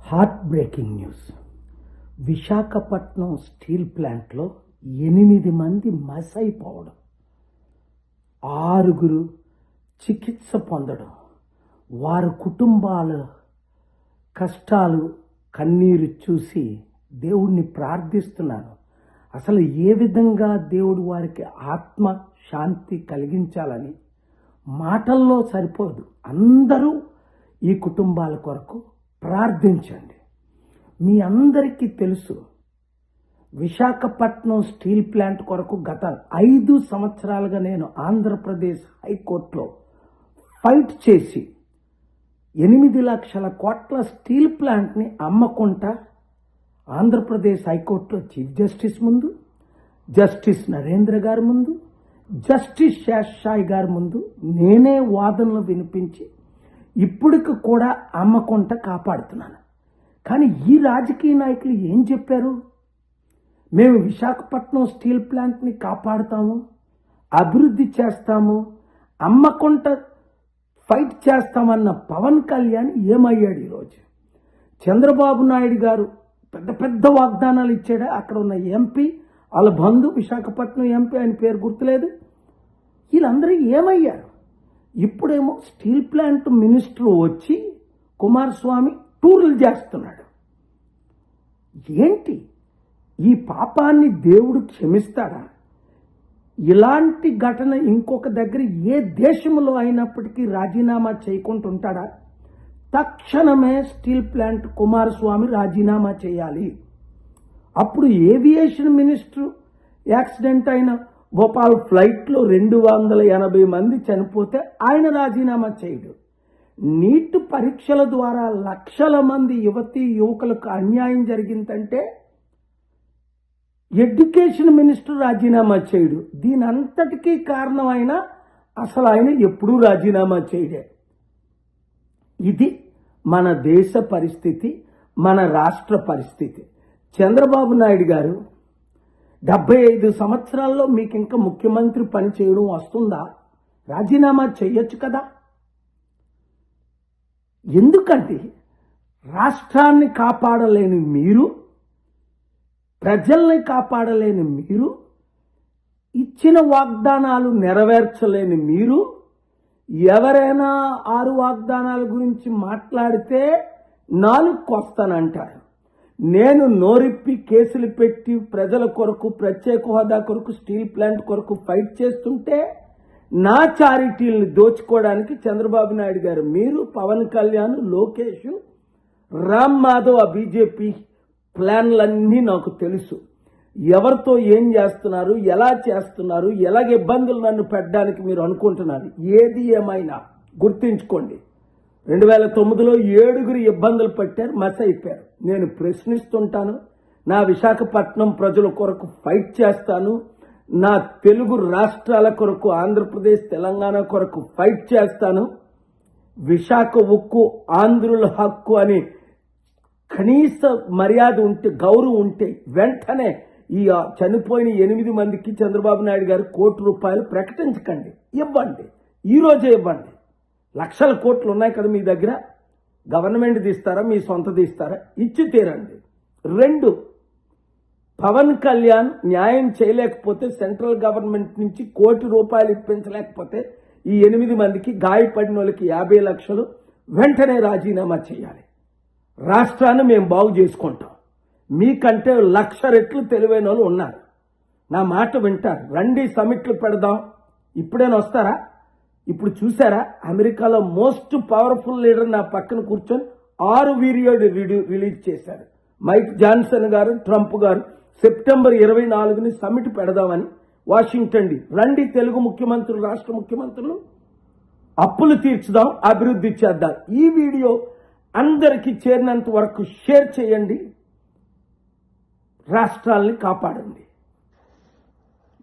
Heart breaking news. Visakhapatnam steel ప్లాంట్లో 8 మంది మసైపోవడం, 6 చికిత్స పొందడం, వారి కుటుంబాల కష్టాలు కన్నీరు చూసి దేవుణ్ణి ప్రార్థిస్తున్నాను. అసలు ఏ విధంగా దేవుడు వారికి ఆత్మ శాంతి కలిగించాలని మాటల్లో సరిపోదు. అందరూ ఈ కుటుంబాల కొరకు ప్రార్థించండి. మీ అందరికీ తెలుసు, విశాఖపట్నం స్టీల్ ప్లాంట్ కొరకు గత 5 సంవత్సరాలుగా నేను ఆంధ్రప్రదేశ్ హైకోర్టులో ఫైట్ చేసి 8 లక్షల కోట్ల స్టీల్ ప్లాంట్ని అమ్మకుండా ఆంధ్రప్రదేశ్ హైకోర్టులో చీఫ్ జస్టిస్ ముందు, జస్టిస్ నరేంద్ర గారి ముందు, జస్టిస్ శేషాయి గారి ముందు నేనే వాదనలు వినిపించి ఇప్పటికి కూడా అమ్మకుండా కాపాడుతున్నాను. కానీ ఈ రాజకీయ నాయకులు ఏం చెప్పారు? మేము విశాఖపట్నం స్టీల్ ప్లాంట్ని కాపాడుతాము, అభివృద్ధి చేస్తాము, అమ్మకుండా ఫైట్ చేస్తామన్న పవన్ కళ్యాణ్ ఏమయ్యాడు? ఈరోజు చంద్రబాబు నాయుడు గారు పెద్ద పెద్ద వాగ్దానాలు ఇచ్చాడా? అక్కడ ఉన్న ఎంపీ, వాళ్ళ బంధు విశాఖపట్నం ఎంపీ, ఆయన పేరు గుర్తులేదు, వీళ్ళందరూ ఏమయ్యారు? ఇప్పుడేమో స్టీల్ ప్లాంట్ మినిస్టర్ వచ్చి కుమారస్వామి టూర్లు చేస్తున్నాడు. ఏంటి ఈ పాపాన్ని దేవుడు క్షమిస్తాడా? ఇలాంటి ఘటన ఇంకొక దగ్గర ఏ దేశంలో అయినప్పటికీ రాజీనామా చేయకుండా ఉంటాడా? తక్షణమే స్టీల్ ప్లాంట్ కుమారస్వామి రాజీనామా చేయాలి. అప్పుడు ఏవియేషన్ మినిస్టర్ యాక్సిడెంట్ అయిన భోపాల్ ఫ్లైట్లో 280 మంది చనిపోతే ఆయన రాజీనామా చేయడు. నీట్ పరీక్షల ద్వారా లక్షల మంది యువతీ యువకులకు అన్యాయం జరిగిందంటే ఎడ్యుకేషన్ మినిస్టర్ రాజీనామా చేయడు. దీని అంతటికీ కారణం ఆయన అసలు ఆయన ఎప్పుడూ రాజీనామా చేయడే. ఇది మన దేశ పరిస్థితి, మన రాష్ట్ర పరిస్థితి. చంద్రబాబు నాయుడు గారు 75 సంవత్సరాల్లో మీకు ఇంకా ముఖ్యమంత్రి పని చేయడం వస్తుందా? రాజీనామా చేయొచ్చు కదా. ఎందుకంటే రాష్ట్రాన్ని కాపాడలేని మీరు, ప్రజల్ని కాపాడలేని మీరు, ఇచ్చిన వాగ్దానాలు నెరవేర్చలేని మీరు, ఎవరైనా 6 వాగ్దానాల గురించి మాట్లాడితే 4 కొస్తానంటారు. నేను నోరిప్పి కేసులు పెట్టి ప్రజల కొరకు, ప్రత్యేక హోదా కొరకు, స్టీల్ ప్లాంట్ కొరకు ఫైట్ చేస్తుంటే నా చారిటీలను దోచుకోవడానికి చంద్రబాబు నాయుడు గారు, మీరు, పవన్ కళ్యాణ్, లోకేష్, రామ్ మాధవ్, ఆ బీజేపీ ప్లాన్లన్నీ నాకు తెలుసు. ఎవరితో ఏం చేస్తున్నారు, ఎలా చేస్తున్నారు, ఎలాగ ఇబ్బందులు నన్ను పెట్టడానికి మీరు అనుకుంటున్నారు. ఏది ఏమైనా గుర్తించుకోండి, 2009లో 7 ఇబ్బందులు పట్టారు, మస్ అయిపోయారు. నేను ప్రశ్నిస్తుంటాను. నా విశాఖపట్నం ప్రజల కొరకు ఫైట్ చేస్తాను. నా తెలుగు రాష్ట్రాల కొరకు, ఆంధ్రప్రదేశ్, తెలంగాణ కొరకు ఫైట్ చేస్తాను. విశాఖ ఉక్కు ఆంధ్రుల హక్కు అని కనీస మర్యాద ఉంటే, గౌరవం ఉంటే వెంటనే ఈ చనిపోయిన 8 మందికి చంద్రబాబు నాయుడు గారు ₹1 ప్రకటించకండి, ఇవ్వండి, ఈరోజే ఇవ్వండి. లక్షల కోట్లు ఉన్నాయి కదా మీ దగ్గర, గవర్నమెంట్ తీస్తారా, మీ సొంత తీస్తారా? ఇచ్చి తీరండి. 2, పవన్ కళ్యాణ్ న్యాయం చేయలేకపోతే, సెంట్రల్ గవర్నమెంట్ నుంచి ₹1 ఇప్పించలేకపోతే ఈ 8 మందికి, గాయపడిన వాళ్ళకి 50 లక్షలు వెంటనే రాజీనామా చేయాలి. రాష్ట్రాన్ని మేము బాగు చేసుకుంటాం. మీకంటే 1,00,000 రెట్లు తెలివైన వాళ్ళు ఉన్నారు. నా మాట వింటారు. రండి, సమిట్లు పెడదాం. ఇప్పుడైనా వస్తారా? ఇప్పుడు చూసారా, అమెరికాలో మోస్ట్ పవర్ఫుల్ లీడర్ నా పక్కన కూర్చొని 6 వీడియోలు రిలీజ్ చేశారు. మైక్ జాన్సన్ గారు, ట్రంప్ గారు సెప్టెంబర్ 24ని సమిట్ పెడదామని వాషింగ్టన్ రండి. తెలుగు ముఖ్యమంత్రులు, రాష్ట్ర ముఖ్యమంత్రులు, అప్పులు తీర్చుదాం, అభివృద్ధి చేద్దాం. ఈ వీడియో అందరికీ చేరినంత వరకు షేర్ చేయండి. రాష్ట్రాల్ని కాపాడండి.